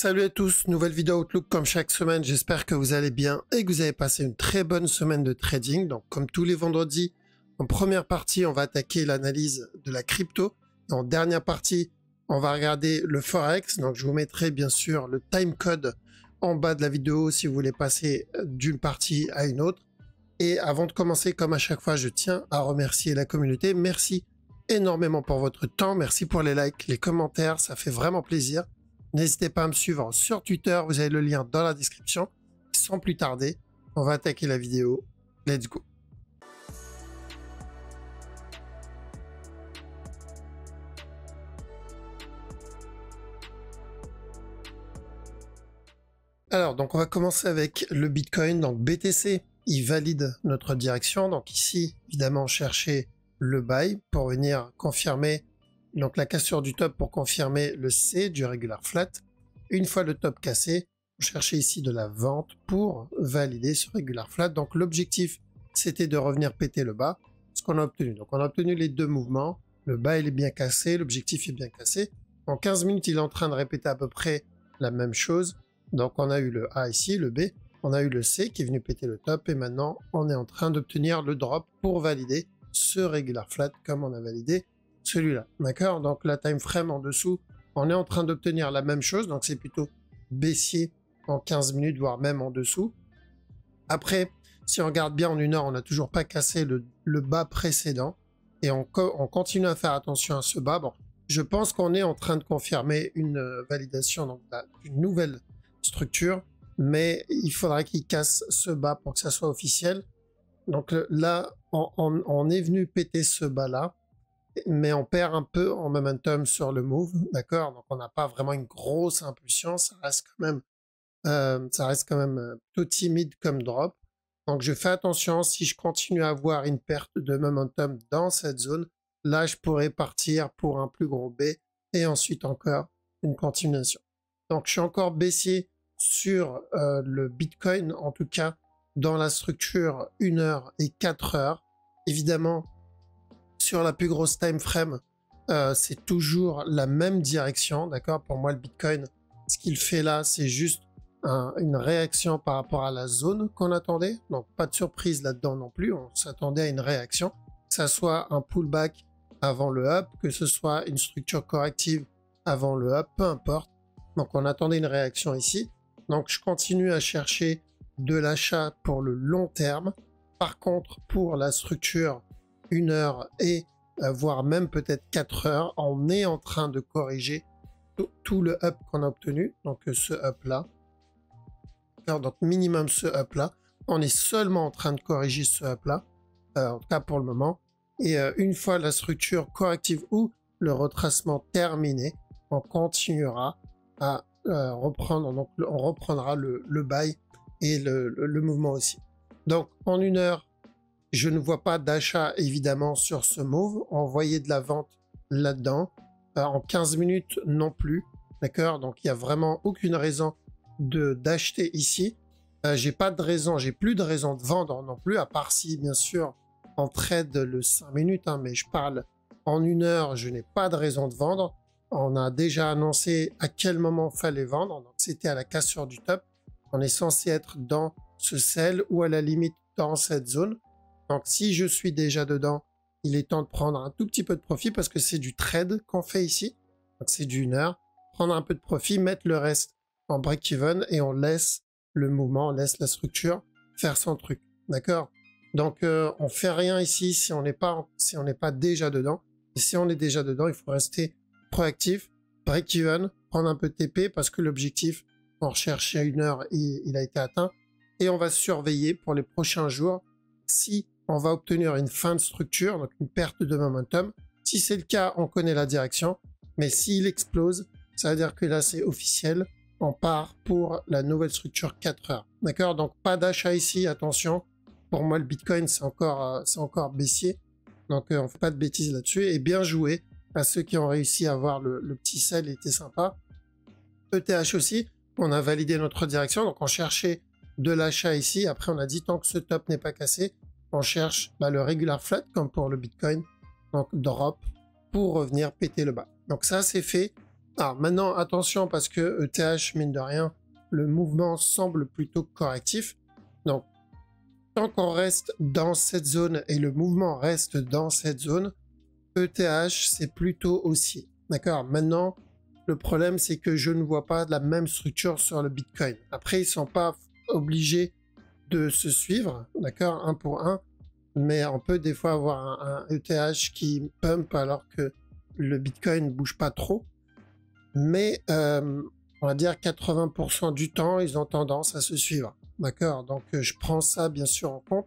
Salut à tous, nouvelle vidéo Outlook comme chaque semaine, j'espère que vous allez bien et que vous avez passé une très bonne semaine de trading. Donc comme tous les vendredis, en première partie, on va attaquer l'analyse de la crypto. En dernière partie, on va regarder le Forex. Donc je vous mettrai bien sûr le timecode en bas de la vidéo si vous voulez passer d'une partie à une autre. Et avant de commencer, comme à chaque fois, je tiens à remercier la communauté. Merci énormément pour votre temps, merci pour les likes, les commentaires, ça fait vraiment plaisir. N'hésitez pas à me suivre sur Twitter, vous avez le lien dans la description. Sans plus tarder, on va attaquer la vidéo. Let's go. Alors, donc on va commencer avec le Bitcoin. Donc BTC, il valide notre direction. Donc ici, évidemment, chercher le buy pour venir confirmer donc la cassure du top pour confirmer le C du regular flat. Une fois le top cassé, on cherchait ici de la vente pour valider ce regular flat. Donc l'objectif, c'était de revenir péter le bas, ce qu'on a obtenu. Donc on a obtenu les deux mouvements. Le bas, il est bien cassé, l'objectif est bien cassé. En 15 minutes, il est en train de répéter à peu près la même chose. Donc on a eu le A ici, le B, on a eu le C qui est venu péter le top et maintenant on est en train d'obtenir le drop pour valider ce regular flat comme on a validé celui-là. D'accord? Donc la time frame en dessous, on est en train d'obtenir la même chose, donc c'est plutôt baissier en 15 minutes, voire même en dessous. Après, si on regarde bien en une heure, on n'a toujours pas cassé le bas précédent et on continue à faire attention à ce bas. Bon, je pense qu'on est en train de confirmer une validation donc d'une nouvelle structure, mais il faudra qu'il casse ce bas pour que ça soit officiel. Donc là, on est venu péter ce bas-là, mais on perd un peu en momentum sur le move, d'accord? Donc on n'a pas vraiment une grosse impulsion, ça reste quand même plutôt timide comme drop. Donc je fais attention, si je continue à avoir une perte de momentum dans cette zone, là je pourrais partir pour un plus gros B et ensuite encore une continuation. Donc je suis encore baissier sur le Bitcoin, en tout cas dans la structure 1 heure et 4 heures. Évidemment, sur la plus grosse time frame, c'est toujours la même direction, d'accord? Pour moi, le Bitcoin, ce qu'il fait là, c'est juste une réaction par rapport à la zone qu'on attendait. Donc, pas de surprise là-dedans non plus. On s'attendait à une réaction, que ça soit un pullback avant le up, que ce soit une structure corrective avant le up, peu importe. Donc, on attendait une réaction ici. Donc, je continue à chercher de l'achat pour le long terme. Par contre, pour la structure 1 heure et voire même peut-être 4 heures, on est en train de corriger tout le up qu'on a obtenu, donc ce up là. Alors, donc minimum ce up là, on est seulement en train de corriger ce up là, en tout cas pour le moment. Et une fois la structure corrective ou le retracement terminé, on continuera à reprendre, donc on reprendra le buy et le mouvement aussi. Donc en 1 heure, je ne vois pas d'achat évidemment sur ce move. On voyait de la vente là-dedans. En 15 minutes non plus. D'accord? Donc il n'y a vraiment aucune raison d'acheter ici. J'ai plus de raison de vendre non plus, à part si bien sûr en trade le 5 minutes, hein, mais je parle en 1 heure, je n'ai pas de raison de vendre. On a déjà annoncé à quel moment il fallait vendre. Donc c'était à la cassure du top. On est censé être dans ce sell ou à la limite dans cette zone. Donc, si je suis déjà dedans, il est temps de prendre un tout petit peu de profit parce que c'est du trade qu'on fait ici. Donc, c'est du 1 heure. Prendre un peu de profit, mettre le reste en break-even et on laisse le mouvement, on laisse la structure faire son truc. D'accord? Donc, on fait rien ici si on n'est pas déjà dedans. Et si on est déjà dedans, il faut rester proactif, break-even, prendre un peu de TP parce que l'objectif qu'on recherchait à 1 heure, il a été atteint. Et on va surveiller pour les prochains jours si on va obtenir une fin de structure, donc une perte de momentum. Si c'est le cas, on connaît la direction. Mais s'il explose, ça veut dire que là, c'est officiel. On part pour la nouvelle structure 4 heures. D'accord? Donc, pas d'achat ici, attention. Pour moi, le Bitcoin, c'est encore baissier. Donc, on ne fait pas de bêtises là-dessus. Et bien joué à ceux qui ont réussi à avoir le petit sell, il était sympa. ETH aussi, on a validé notre direction. Donc, on cherchait de l'achat ici. Après, on a dit tant que ce top n'est pas cassé, on cherche le regular flat comme pour le Bitcoin. Donc, drop pour revenir péter le bas. Donc, ça, c'est fait. Alors maintenant, attention parce que ETH, mine de rien, le mouvement semble plutôt correctif. Donc, tant qu'on reste dans cette zone et le mouvement reste dans cette zone, ETH, c'est plutôt haussier. D'accord? Maintenant, le problème, c'est que je ne vois pas de la même structure sur le Bitcoin. Après, ils ne sont pas obligés de se suivre, d'accord, un pour un, mais on peut des fois avoir un ETH qui pump alors que le Bitcoin ne bouge pas trop. Mais on va dire 80% du temps, ils ont tendance à se suivre. D'accord? Donc je prends ça bien sûr en compte.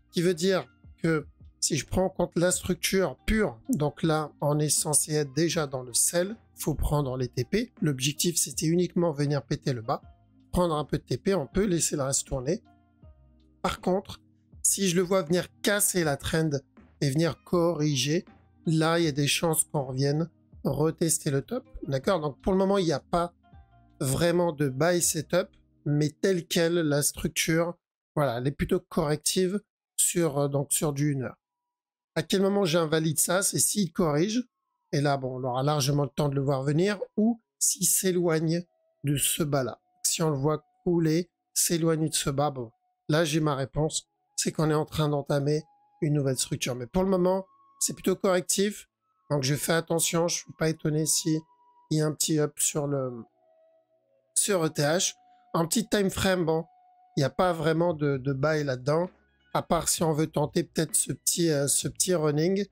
Ce qui veut dire que si je prends en compte la structure pure, donc là on est censé être déjà dans le sell, il faut prendre les TP. L'objectif c'était uniquement venir péter le bas. Prendre un peu de TP, on peut laisser le reste tourner. Par contre, si je le vois venir casser la trend et venir corriger, là il y a des chances qu'on revienne retester le top. D'accord? Donc pour le moment, il n'y a pas vraiment de buy setup, mais tel quel, la structure, voilà, elle est plutôt corrective sur, donc sur du 1 heure. À quel moment j'invalide ça? C'est s'il corrige, et là, bon, on aura largement le temps de le voir venir, ou s'il s'éloigne de ce bas-là. Si on le voit couler, s'éloigner de ce bas, bon, là j'ai ma réponse, c'est qu'on est en train d'entamer une nouvelle structure. Mais pour le moment, c'est plutôt correctif. Donc je fais attention, je ne suis pas étonné s'il y a un petit up sur ETH. Un petit time frame, bon, il n'y a pas vraiment de buy là-dedans, à part si on veut tenter peut-être ce petit running.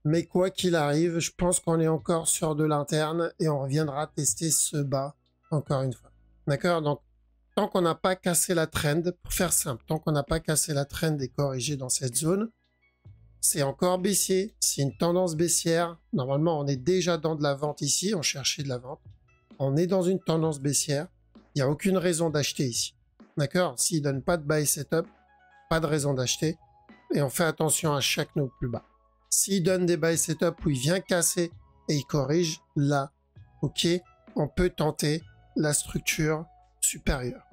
Mais quoi qu'il arrive, je pense qu'on est encore sur de l'interne et on reviendra tester ce bas encore une fois. D'accord? Donc, tant qu'on n'a pas cassé la trend, pour faire simple, tant qu'on n'a pas cassé la trend et corrigé dans cette zone, c'est encore baissier, c'est une tendance baissière. Normalement, on est déjà dans de la vente ici, on cherchait de la vente. On est dans une tendance baissière. Il n'y a aucune raison d'acheter ici. D'accord? S'il ne donne pas de buy setup, pas de raison d'acheter. Et on fait attention à chaque nœud plus bas. S'il donne des buy setup où il vient casser et il corrige, là, ok, on peut tenter la structure supérieure.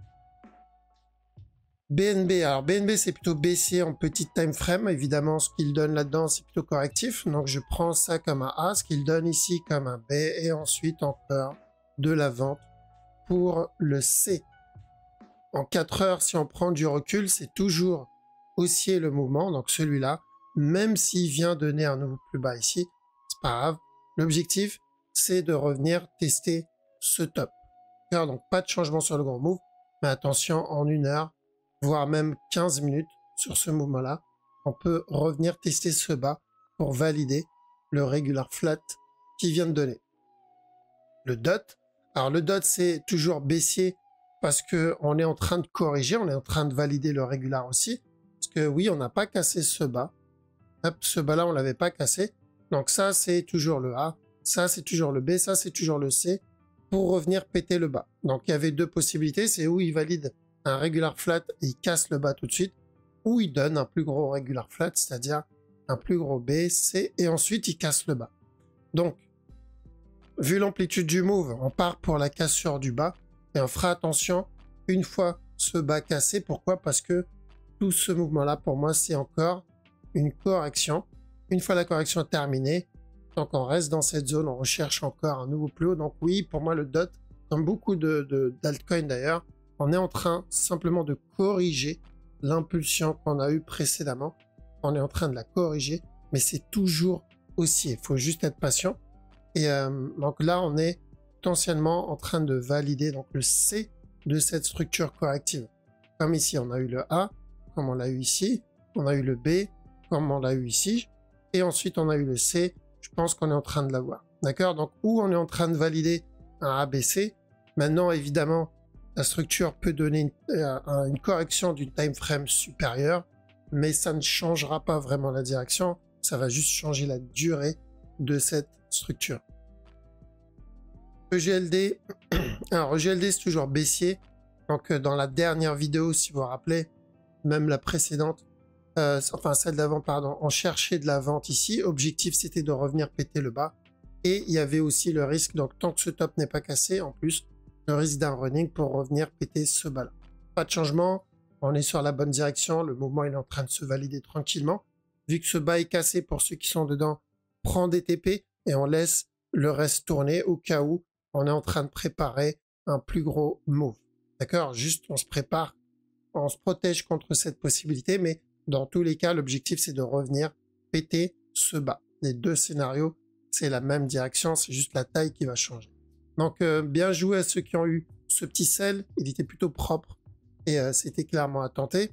BNB, alors BNB c'est plutôt baissier en petit time frame, évidemment ce qu'il donne là-dedans c'est plutôt correctif, donc je prends ça comme un A, ce qu'il donne ici comme un B, et ensuite encore de la vente pour le C. En 4 heures, si on prend du recul, c'est toujours haussier le mouvement, donc celui-là, même s'il vient donner un nouveau plus bas ici, c'est pas grave, l'objectif c'est de revenir tester ce top. Donc pas de changement sur le gros move, mais attention en 1 heure, voire même 15 minutes sur ce mouvement-là, on peut revenir tester ce bas pour valider le regular flat qui vient de donner. Le DOT, alors le DOT c'est toujours baissier parce que on est en train de corriger, on est en train de valider le regular aussi, parce que oui, on n'a pas cassé ce bas. Hop, ce bas-là, on l'avait pas cassé. Donc ça, c'est toujours le A, ça c'est toujours le B, ça c'est toujours le C, pour revenir péter le bas. Donc il y avait deux possibilités, c'est où il valide un regular flat et il casse le bas tout de suite, ou il donne un plus gros regular flat, c'est-à-dire un plus gros B, C, et ensuite il casse le bas. Donc, vu l'amplitude du move, on part pour la cassure du bas, et on fera attention une fois ce bas cassé. Pourquoi? Parce que tout ce mouvement-là, pour moi, c'est encore une correction. Une fois la correction terminée, tant qu'on reste dans cette zone, on recherche encore un nouveau plus haut. Donc oui, pour moi, le DOT, comme beaucoup d'altcoins d'ailleurs, on est en train simplement de corriger l'impulsion qu'on a eue précédemment. On est en train de la corriger, mais c'est toujours haussier. Il faut juste être patient. Et donc là, on est potentiellement en train de valider donc le C de cette structure corrective. Comme ici, on a eu le A, comme on l'a eu ici. On a eu le B, comme on l'a eu ici. Et ensuite, on a eu le C. Je pense qu'on est en train de l'avoir. D'accord? Donc, où on est en train de valider un ABC. Maintenant, évidemment, la structure peut donner une correction du time frame supérieur, mais ça ne changera pas vraiment la direction. Ça va juste changer la durée de cette structure. EGLD, alors EGLD c'est toujours baissier. Donc dans la dernière vidéo, si vous vous rappelez, même la précédente, enfin celle d'avant, pardon, on cherchait de la vente ici. Objectif c'était de revenir péter le bas. Et il y avait aussi le risque, donc tant que ce top n'est pas cassé, en plus, le risque d'un running pour revenir péter ce bas-là. Pas de changement, on est sur la bonne direction, le mouvement est en train de se valider tranquillement. Vu que ce bas est cassé, pour ceux qui sont dedans, prend des TP et on laisse le reste tourner au cas où on est en train de préparer un plus gros move. D'accord? Juste, on se prépare, on se protège contre cette possibilité, mais dans tous les cas, l'objectif, c'est de revenir péter ce bas. Les deux scénarios, c'est la même direction, c'est juste la taille qui va changer. Donc, bien joué à ceux qui ont eu ce petit sel. Il était plutôt propre et c'était clairement à tenter.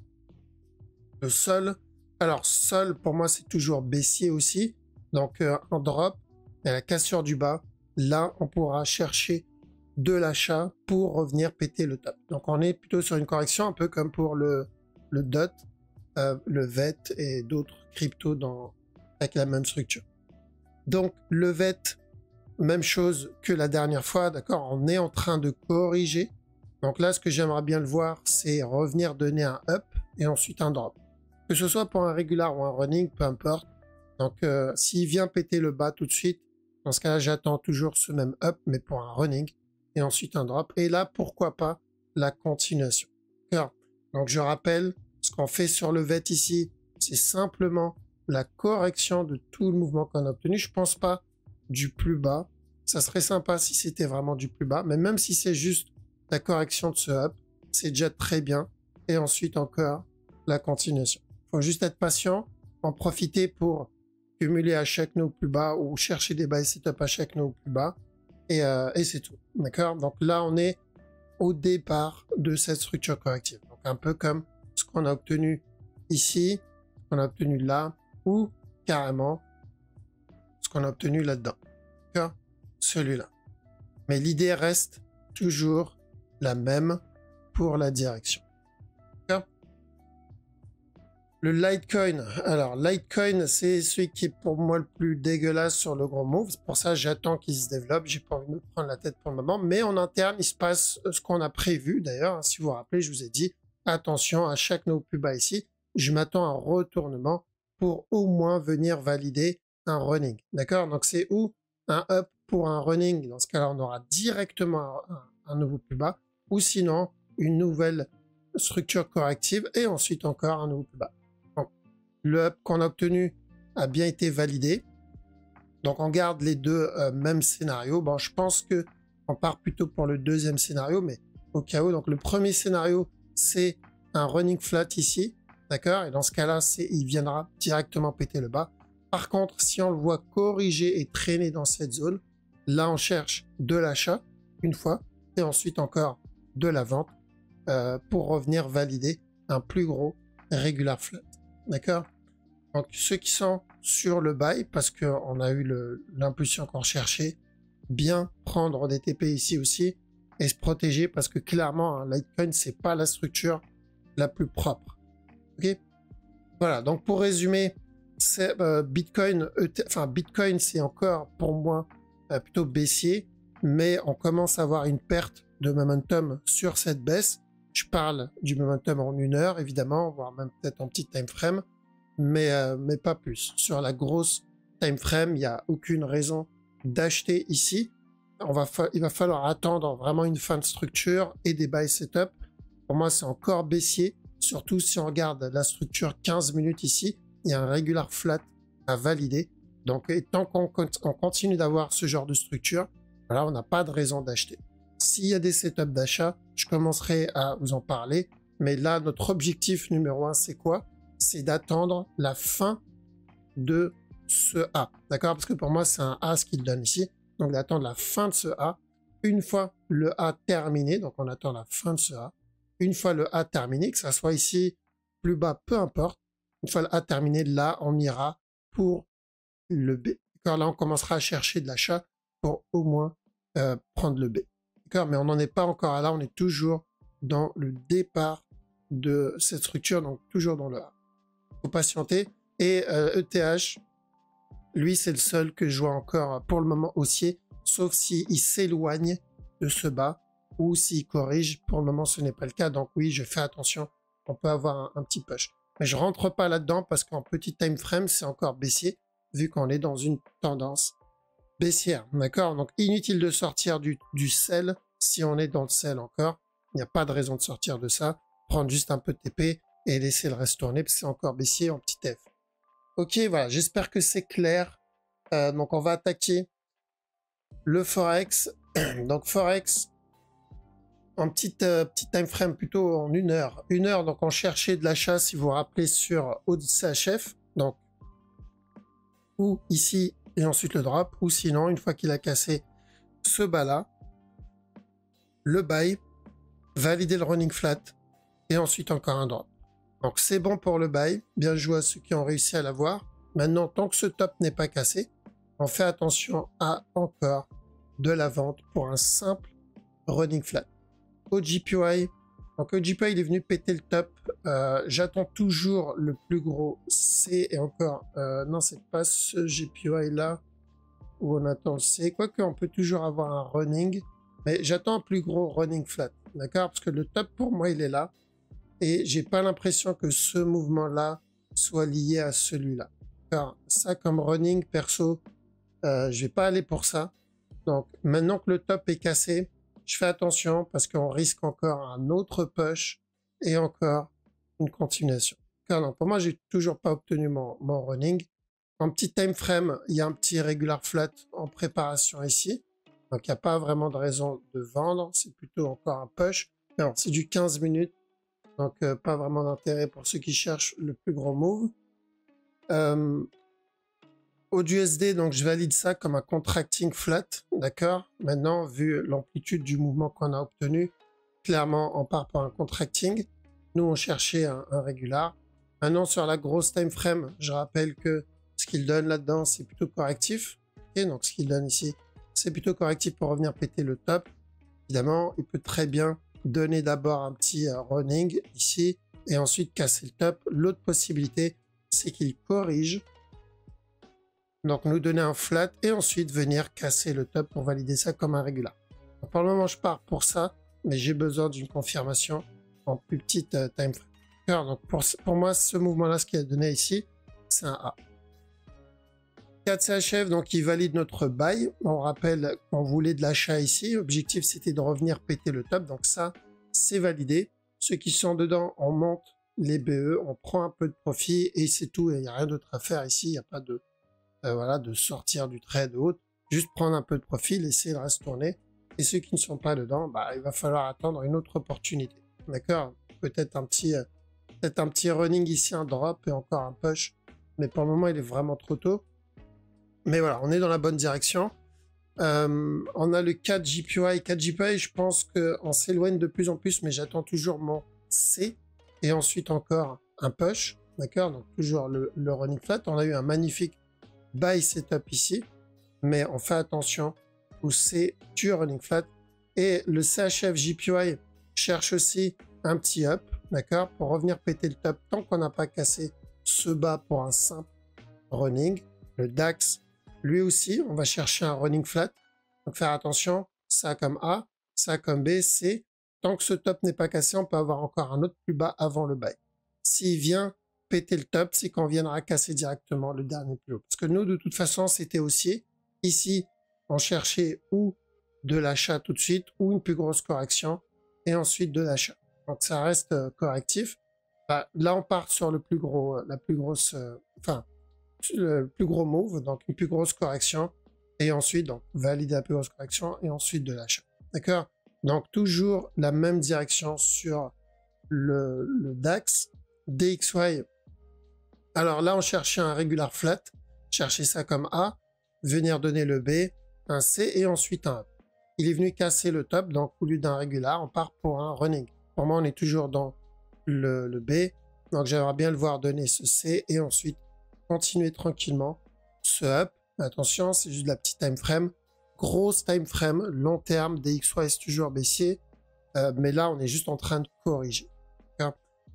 Le sol, alors sol, pour moi, c'est toujours baissier aussi. Donc, en drop, il y a la cassure du bas. Là, on pourra chercher de l'achat pour revenir péter le top. Donc, on est plutôt sur une correction, un peu comme pour le DOT, le VET et d'autres cryptos avec la même structure. Donc, le VET, même chose que la dernière fois, d'accord? On est en train de corriger. Donc là, ce que j'aimerais bien le voir, c'est revenir donner un up et ensuite un drop. Que ce soit pour un régular ou un running, peu importe. Donc, s'il vient péter le bas tout de suite, dans ce cas-là, j'attends toujours ce même up, mais pour un running et ensuite un drop. Et là, pourquoi pas la continuation. Donc, je rappelle, ce qu'on fait sur le VET ici, c'est simplement la correction de tout le mouvement qu'on a obtenu. Je pense pas du plus bas. Ça serait sympa si c'était vraiment du plus bas, mais même si c'est juste la correction de ce up, c'est déjà très bien. Et ensuite encore la continuation. Il faut juste être patient, en profiter pour cumuler à chaque nœud plus bas ou chercher des buy setup à chaque nœud plus bas. Et c'est tout. D'accord? Donc là, on est au départ de cette structure corrective. Donc un peu comme ce qu'on a obtenu ici, ce qu'on a obtenu là, ou carrément ce qu'on a obtenu là-dedans. D'accord? Celui-là. Mais l'idée reste toujours la même pour la direction. D'accord? Le Litecoin. Alors, Litecoin, c'est celui qui est pour moi le plus dégueulasse sur le gros move. C'est pour ça que j'attends qu'il se développe. J'ai pas envie de me prendre la tête pour le moment. Mais en interne, il se passe ce qu'on a prévu. D'ailleurs, si vous vous rappelez, je vous ai dit, attention à chaque nœud plus bas ici. Je m'attends à un retournement pour au moins venir valider un running. D'accord? Donc, c'est ou un up pour un running. Dans ce cas-là, on aura directement un nouveau plus bas. Ou sinon, une nouvelle structure corrective et ensuite encore un nouveau plus bas. Donc, le up qu'on a obtenu a bien été validé. Donc, on garde les deux mêmes scénarios. Bon, je pense que on part plutôt pour le deuxième scénario, mais au cas où. Donc, le premier scénario, c'est un running flat ici. D'accord? Et dans ce cas-là, il viendra directement péter le bas. Par contre, si on le voit corriger et traîner dans cette zone, là, on cherche de l'achat une fois et ensuite encore de la vente pour revenir valider un plus gros regular flat. D'accord? Donc, ceux qui sont sur le buy, parce qu'on a eu l'impulsion qu'on cherchait, bien prendre des TP ici aussi et se protéger parce que clairement, un Litecoin, c'est pas la structure la plus propre. Ok? Voilà, donc pour résumer, c'est Bitcoin, Bitcoin, c'est encore pour moi plutôt baissier, mais on commence à avoir une perte de momentum sur cette baisse. Je parle du momentum en 1 heure, évidemment, voire même peut-être en petit time frame, mais pas plus. Sur la grosse time frame, il n'y a aucune raison d'acheter ici. Il va falloir attendre vraiment une fin de structure et des buy setup. Pour moi, c'est encore baissier, surtout si on regarde la structure 15 minutes ici. Il y a un regular flat à valider. Donc, et tant qu'on continue d'avoir ce genre de structure, voilà, on n'a pas de raison d'acheter. S'il y a des setups d'achat, je commencerai à vous en parler. Mais là, notre objectif numéro 1, c'est quoi? C'est d'attendre la fin de ce A. D'accord? Parce que pour moi, c'est un A ce qu'il donne ici. Donc, d'attendre la fin de ce A. Une fois le A terminé, donc on attend la fin de ce A. Une fois le A terminé, que ça soit ici, plus bas, peu importe. Une fois le A terminé, là, on ira pour le B. D'accord? Là, on commencera à chercher de l'achat pour au moins prendre le B. D'accord? Mais on n'en est pas encore là, on est toujours dans le départ de cette structure, donc toujours dans le A. Il faut patienter. Et ETH, lui, c'est le seul que je vois encore pour le moment haussier, sauf s'il s'éloigne de ce bas ou s'il corrige. Pour le moment, ce n'est pas le cas. Donc oui, je fais attention. On peut avoir un petit push. Mais je rentre pas là-dedans parce qu'en petit time frame, c'est encore baissier, vu qu'on est dans une tendance baissière. D'accord? Donc inutile de sortir du sell si on est dans le sell encore. Il n'y a pas de raison de sortir de ça. Prendre juste un peu de TP et laisser le reste tourner parce que c'est encore baissier en petit F. Ok, voilà, j'espère que c'est clair. Donc on va attaquer Le Forex, donc Forex, en petit time frame, plutôt en 1 heure. 1 heure, donc on cherchait de l'achat, si vous vous rappelez, sur OCHF, donc, ou ici, et ensuite le drop, ou sinon, une fois qu'il a cassé ce bas-là, le buy, valider le running flat, et ensuite encore un drop. Donc c'est bon pour le buy, bien joué à ceux qui ont réussi à l'avoir. Maintenant, tant que ce top n'est pas cassé, on fait attention à encore de la vente pour un simple running flat. OGPY, donc OGPY il est venu péter le top. J'attends toujours le plus gros C et encore, non c'est pas ce GPY là où on attend le C, quoique on peut toujours avoir un running, mais j'attends un plus gros running flat, d'accord, parce que le top pour moi il est là et j'ai pas l'impression que ce mouvement là soit lié à celui-là. Alors ça comme running perso, je vais pas aller pour ça. Donc maintenant que le top est cassé, je fais attention parce qu'on risque encore un autre push et encore une continuation. Car non, pour moi, j'ai toujours pas obtenu mon running. En petit time frame, il y a un petit regular flat en préparation ici. Donc il n'y a pas vraiment de raison de vendre. C'est plutôt encore un push. Alors c'est du 15 minutes. Donc pas vraiment d'intérêt pour ceux qui cherchent le plus gros move. Au USD, donc je valide ça comme un contracting flat, d'accord. Maintenant, vu l'amplitude du mouvement qu'on a obtenu, clairement, on part pour un contracting. Nous, on cherchait un régular. Maintenant, sur la grosse time frame, je rappelle que ce qu'il donne là-dedans, c'est plutôt correctif. Okay, donc, ce qu'il donne ici, c'est plutôt correctif pour revenir péter le top. Évidemment, il peut très bien donner d'abord un petit running ici et ensuite casser le top. L'autre possibilité, c'est qu'il corrige. Donc nous donner un flat et ensuite venir casser le top pour valider ça comme un régular. Donc, pour le moment, je pars pour ça, mais j'ai besoin d'une confirmation en plus petite time frame. Donc pour moi, ce mouvement-là, ce qu'il a donné ici, c'est un A. 4 CHF, donc il valide notre buy. On rappelle qu'on voulait de l'achat ici. L'objectif, c'était de revenir péter le top. Donc ça, c'est validé. Ceux qui sont dedans, on monte les BE, on prend un peu de profit et c'est tout. Il n'y a rien d'autre à faire ici. Il n'y a pas de... voilà, de sortir du trade ou autre, juste prendre un peu de profit, laisser le reste tourner. Et ceux qui ne sont pas dedans, bah, il va falloir attendre une autre opportunité. D'accord? Peut-être un petit running ici, un drop et encore un push. Mais pour le moment, il est vraiment trop tôt. Mais voilà, on est dans la bonne direction. On a le 4 GPY. 4 GPY, je pense qu'on s'éloigne de plus en plus, mais j'attends toujours mon C. Et ensuite encore un push. D'accord? Donc toujours le running flat. On a eu un magnifique buy setup ici, mais on fait attention où c'est du running flat. Et le CHF JPY cherche aussi un petit up, d'accord, pour revenir péter le top tant qu'on n'a pas cassé ce bas pour un simple running. Le DAX, lui aussi, on va chercher un running flat. Donc faire attention, ça comme A, ça comme B, C. Tant que ce top n'est pas cassé, on peut avoir encore un autre plus bas avant le buy. S'il vient péter le top, c'est qu'on viendra casser directement le dernier plus haut. Parce que nous, de toute façon, c'était haussier. Ici, on cherchait ou de l'achat tout de suite, ou une plus grosse correction, et ensuite de l'achat. Donc ça reste correctif. Bah, là, on part sur le plus gros, le plus gros move, donc une plus grosse correction, et ensuite, donc, valider la plus grosse correction, et ensuite de l'achat. D'accord? Donc toujours la même direction sur le DAX. DXY, alors là, on cherchait un regular flat, chercher ça comme A, venir donner le B, un C et ensuite un A. Il est venu casser le top, donc au lieu d'un regular, on part pour un running. Pour moi, on est toujours dans le B, donc j'aimerais bien le voir donner ce C et ensuite continuer tranquillement ce up. Attention, c'est juste de la petite time frame. Grosse time frame, long terme, DXY c'est toujours baissier, mais là, on est juste en train de corriger.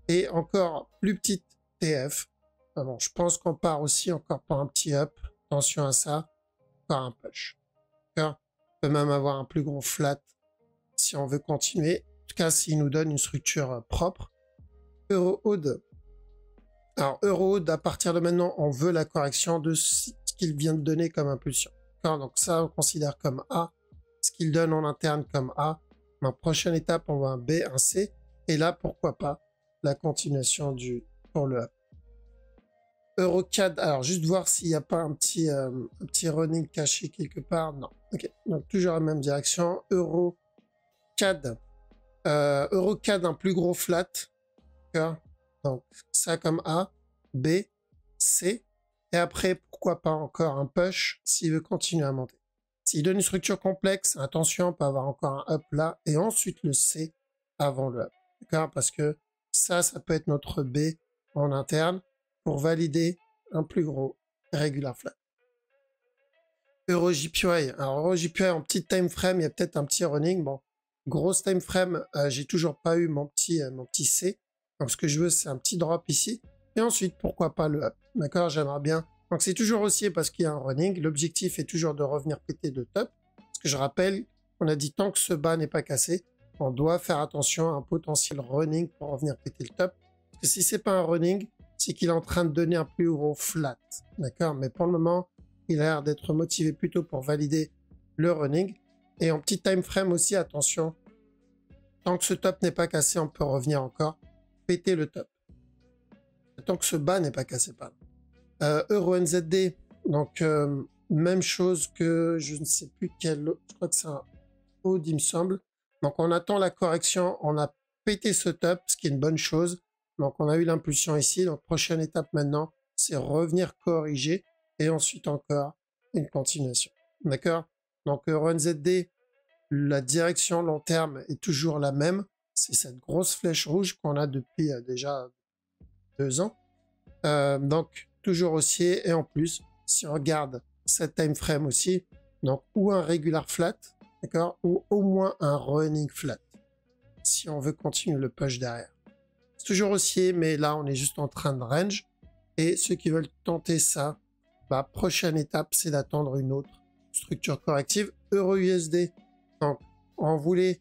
Et encore plus petite TF. Ah bon, je pense qu'on part aussi encore pour un petit up. Attention à ça. Encore un push. On peut même avoir un plus gros flat si on veut continuer. En tout cas, s'il nous donne une structure propre. EuroHood. Alors, EuroHood, à partir de maintenant, on veut la correction de ce qu'il vient de donner comme impulsion. Donc ça, on considère comme A. Ce qu'il donne en interne comme A. Ma prochaine étape, on voit un B, un C. Et là, pourquoi pas la continuation pour le up. EuroCAD, alors juste voir s'il n'y a pas un petit running caché quelque part. Non, Ok, donc toujours la même direction. Euro CAD. Euro CAD, un plus gros flat. D'accord. Donc ça comme A, B, C. Et après, pourquoi pas encore un push s'il veut continuer à monter. S'il donne une structure complexe, attention, on peut avoir encore un up là. Et ensuite le C avant le up. D'accord. Parce que ça peut être notre B en interne pour valider un plus gros regular flat. EuroJPY. Alors EuroJPY en petit time frame, il y a peut-être un petit running. Bon, grosse time frame, j'ai toujours pas eu mon petit C. Donc ce que je veux, c'est un petit drop ici. Et ensuite, pourquoi pas le up. D'accord, j'aimerais bien. Donc c'est toujours haussier parce qu'il y a un running. L'objectif est toujours de revenir péter de top. Parce que je rappelle, on a dit tant que ce bas n'est pas cassé, on doit faire attention à un potentiel running pour revenir péter le top. Parce que si c'est pas un running, c'est qu'il est en train de donner un plus gros flat. D'accord, mais pour le moment, il a l'air d'être motivé plutôt pour valider le running. Et en petit time frame aussi, attention, tant que ce top n'est pas cassé, on peut revenir encore péter le top. Tant que ce bas n'est pas cassé, pardon. Euro NZD, donc même chose que je ne sais plus quel, je crois que c'est un odd, il me semble. Donc on attend la correction, on a pété ce top, ce qui est une bonne chose. Donc on a eu l'impulsion ici, donc prochaine étape maintenant, c'est revenir corriger et ensuite encore une continuation. D'accord? Donc Euro NZD, la direction long terme est toujours la même. C'est cette grosse flèche rouge qu'on a depuis déjà 2 ans. Donc toujours haussier et en plus, si on regarde cette time frame aussi, donc ou un regular flat, d'accord, ou au moins un running flat, si on veut continuer le push derrière. C'est toujours haussier, mais là on est juste en train de range. Et ceux qui veulent tenter ça, bah, prochaine étape, c'est d'attendre une autre structure corrective. Euro USD, donc on voulait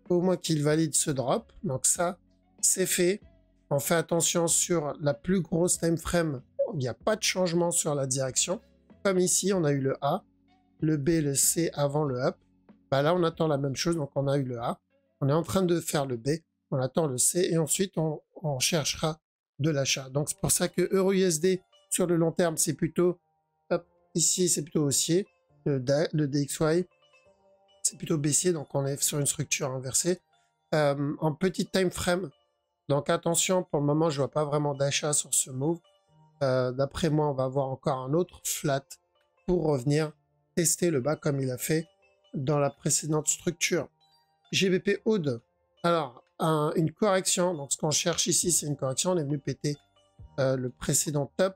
au moins qu'il valide ce drop. Donc ça, c'est fait. On fait attention sur la plus grosse time frame. Il n'y a pas de changement sur la direction. Comme ici, on a eu le A, le B, le C avant le up. Bah là, on attend la même chose. Donc on a eu le A. On est en train de faire le B. On attend le C et ensuite on cherchera de l'achat. Donc c'est pour ça que Euro USD sur le long terme, c'est plutôt hop, ici, c'est plutôt haussier. Le DXY, c'est plutôt baissier. Donc on est sur une structure inversée. En petite time frame, donc attention, pour le moment, je vois pas vraiment d'achat sur ce move. D'après moi, on va avoir encore un autre flat pour revenir tester le bas comme il a fait dans la précédente structure. GBP Oud. Alors, une correction. Donc, ce qu'on cherche ici, c'est une correction. On est venu péter le précédent top.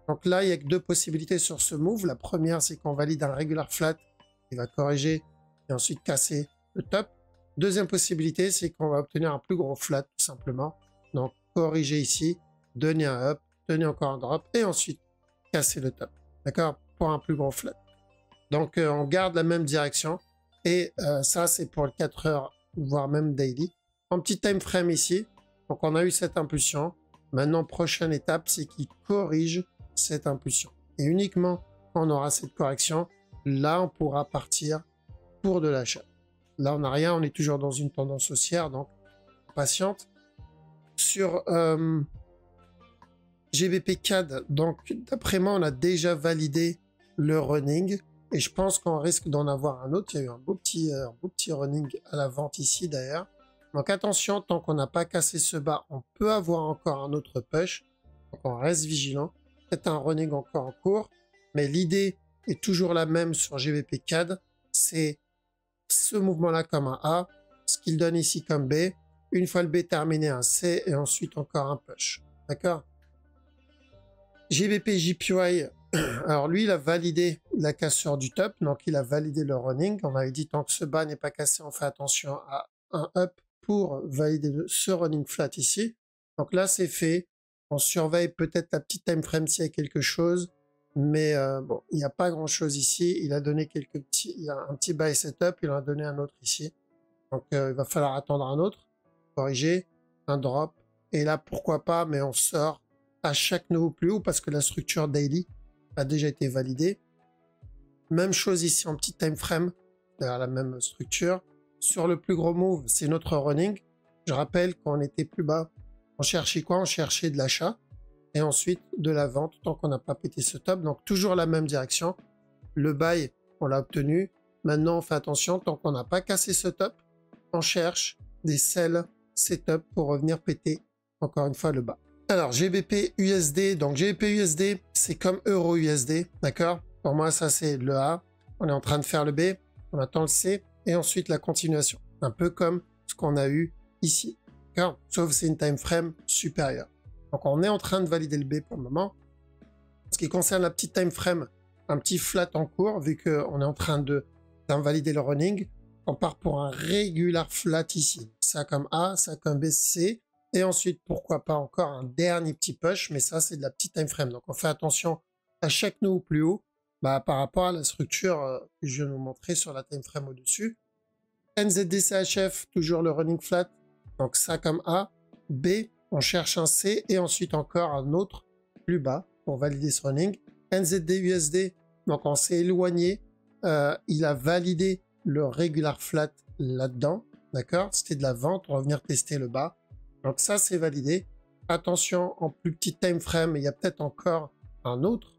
Donc là, il n'y a que 2 possibilités sur ce move. La première, c'est qu'on valide un regular flat. Il va corriger et ensuite casser le top. Deuxième possibilité, c'est qu'on va obtenir un plus gros flat, tout simplement. Donc, corriger ici, donner un up, donner encore un drop, et ensuite casser le top. D'accord? Pour un plus gros flat. Donc, on garde la même direction. Et ça, c'est pour le 4 heures, voire même daily. En petit time frame ici. Donc, on a eu cette impulsion. Maintenant, prochaine étape, c'est qu'il corrige cette impulsion. Et uniquement quand on aura cette correction, là, on pourra partir pour de l'achat. Là, on n'a rien, on est toujours dans une tendance haussière, donc patiente. Sur GBP CAD, donc d'après moi, on a déjà validé le running et je pense qu'on risque d'en avoir un autre. Il y a eu un beau petit running à la vente ici d'ailleurs. Donc attention, tant qu'on n'a pas cassé ce bas, on peut avoir encore un autre push. Donc on reste vigilant. Peut-être un running encore en cours, mais l'idée est toujours la même sur GBP CAD. C'est ce mouvement-là comme un A, ce qu'il donne ici comme B, une fois le B terminé, un C, et ensuite encore un push. D'accord? GBP JPY, alors lui, il a validé la cassure du top, donc il a validé le running. On avait dit tant que ce bas n'est pas cassé, on fait attention à un up pour valider ce running flat ici. Donc là, c'est fait. On surveille peut-être la petite time frame s'il y a quelque chose. Mais bon, il n'y a pas grand-chose ici. Il a donné il y a un petit buy setup, il en a donné un autre ici. Donc il va falloir attendre un autre, corriger, un drop. Et là, pourquoi pas, mais on sort à chaque nouveau plus haut parce que la structure daily a déjà été validée. Même chose ici en petit time frame, la même structure. Sur le plus gros move, c'est notre running. Je rappelle qu'on était plus bas. On cherchait quoi? On cherchait de l'achat. Et ensuite de la vente tant qu'on n'a pas pété ce top. Donc toujours la même direction. Le buy, on l'a obtenu. Maintenant, on fait attention, tant qu'on n'a pas cassé ce top, on cherche des sell setup pour revenir péter encore une fois le bas. Alors, GBP USD, donc GBP USD, c'est comme Euro USD, d'accord? Pour moi, ça c'est le A, on est en train de faire le B, on attend le C, et ensuite la continuation. Un peu comme ce qu'on a eu ici, d'accord? Sauf c'est une time frame supérieure. Donc, on est en train de valider le B pour le moment. En ce qui concerne la petite time frame, un petit flat en cours, vu qu'on est en train d'invalider le running, on part pour un regular flat ici. Ça comme A, ça comme B, C. Et ensuite, pourquoi pas encore un dernier petit push, mais ça, c'est de la petite time frame. Donc, on fait attention à chaque nœud plus haut par rapport à la structure que je viens de vous montrer sur la time frame au-dessus. NZD-CHF, toujours le running flat. Donc, ça comme A. B, on cherche un C et ensuite encore un autre plus bas pour valider ce running. NZD-USD, donc on s'est éloigné. Il a validé le regular flat là-dedans. D'accord? C'était de la vente. On va venir tester le bas. Donc ça, c'est validé. Attention, en plus petite time frame, il y a peut-être encore un autre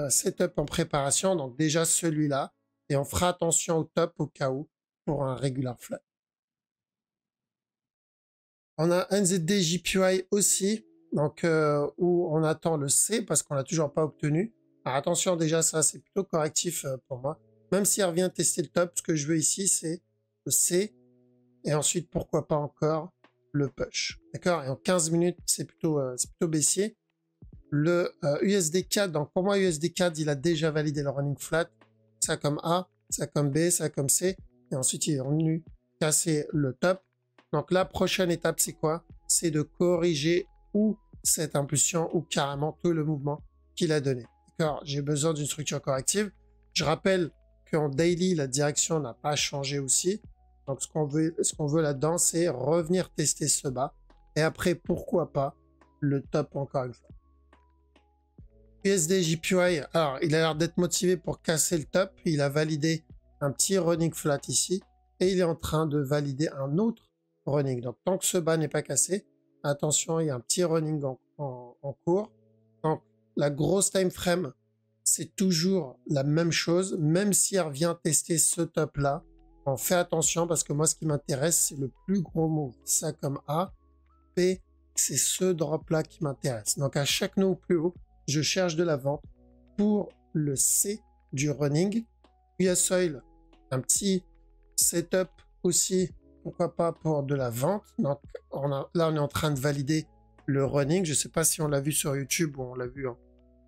setup en préparation. Donc déjà celui-là. Et on fera attention au top au cas où pour un regular flat. On a NZD JPY aussi. Donc où on attend le C parce qu'on l'a toujours pas obtenu. Alors attention, déjà ça, c'est plutôt correctif pour moi. Même s'il revient tester le top, ce que je veux ici, c'est le C. Et ensuite, pourquoi pas encore le push. D'accord? Et en 15 minutes, c'est plutôt baissier. Le USD CAD, donc pour moi, USD CAD, il a déjà validé le running flat. Ça comme A, ça comme B, ça comme C. Et ensuite, il est revenu casser le top. Donc la prochaine étape, c'est quoi? C'est de corriger ou cette impulsion ou carrément tout le mouvement qu'il a donné. D'accord? J'ai besoin d'une structure corrective. Je rappelle qu'en daily, la direction n'a pas changé aussi. Donc, ce qu'on veut là-dedans, c'est revenir tester ce bas. Et après, pourquoi pas, le top encore une fois. USD JPY, alors, il a l'air d'être motivé pour casser le top. Il a validé un petit running flat ici. Et il est en train de valider un autre running. Donc, tant que ce bas n'est pas cassé, attention, il y a un petit running en cours. Donc, la grosse time frame, c'est toujours la même chose. Même si elle revient tester ce top-là, on fait attention parce que moi, ce qui m'intéresse, c'est le plus gros move. Ça comme A. P, c'est ce drop-là qui m'intéresse. Donc, à chaque nœud plus haut, je cherche de la vente pour le C du running. US Oil, un petit setup aussi, pourquoi pas pour de la vente. Donc, là, on est en train de valider le running. Je ne sais pas si on l'a vu sur YouTube ou on l'a vu,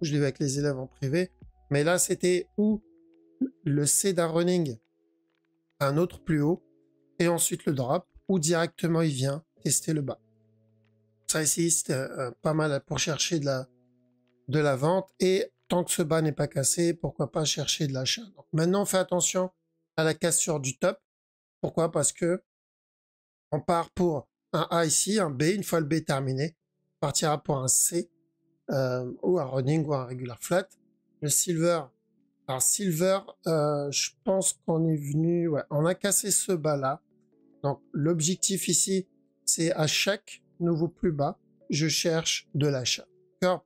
je l'ai vu avec les élèves en privé. Mais là, c'était où le C d'un running, un autre plus haut, et ensuite le drop, ou directement il vient tester le bas. Ça ici, c'était pas mal pour chercher de la vente, et tant que ce bas n'est pas cassé, pourquoi pas chercher de l'achat. Donc maintenant, on fait attention à la cassure du top. Pourquoi? Parce que on part pour un A ici, un B, une fois le B terminé, on partira pour un C, ou un running, ou un regular flat. Le silver, alors silver, je pense qu'on est venu, ouais, on a cassé ce bas là. Donc l'objectif ici, c'est à chaque nouveau plus bas, je cherche de l'achat.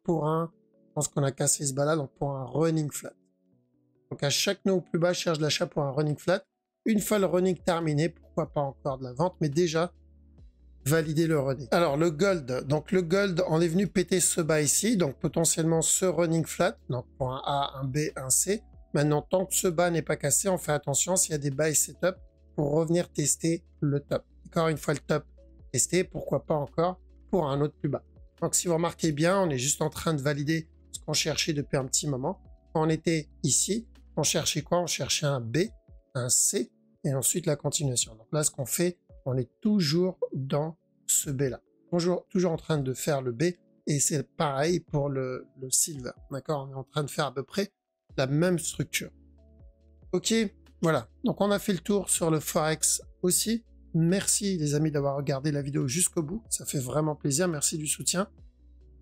Pour un, je pense qu'on a cassé ce bas là, donc pour un running flat. Donc à chaque nouveau plus bas, je cherche de l'achat pour un running flat. Une fois le running terminé, pourquoi pas encore de la vente, mais déjà valider le running. Alors le gold, donc le gold, on est venu péter ce bas ici, donc potentiellement ce running flat, donc pour un A, un B, un C. Maintenant, tant que ce bas n'est pas cassé, on fait attention s'il y a des buy setup pour revenir tester le top. Encore une fois le top testé, pourquoi pas encore pour un autre plus bas. Donc si vous remarquez bien, on est juste en train de valider ce qu'on cherchait depuis un petit moment. Quand on était ici, on cherchait quoi? On cherchait un B, un C et ensuite la continuation. Donc là, ce qu'on fait, on est toujours dans ce B-là. Toujours en train de faire le B. Et c'est pareil pour le silver. D'accord? On est en train de faire à peu près la même structure. Ok, voilà. Donc on a fait le tour sur le Forex aussi. Merci les amis d'avoir regardé la vidéo jusqu'au bout. Ça fait vraiment plaisir. Merci du soutien.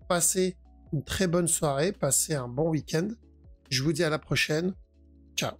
Passez une très bonne soirée. Passez un bon week-end. Je vous dis à la prochaine. Ciao.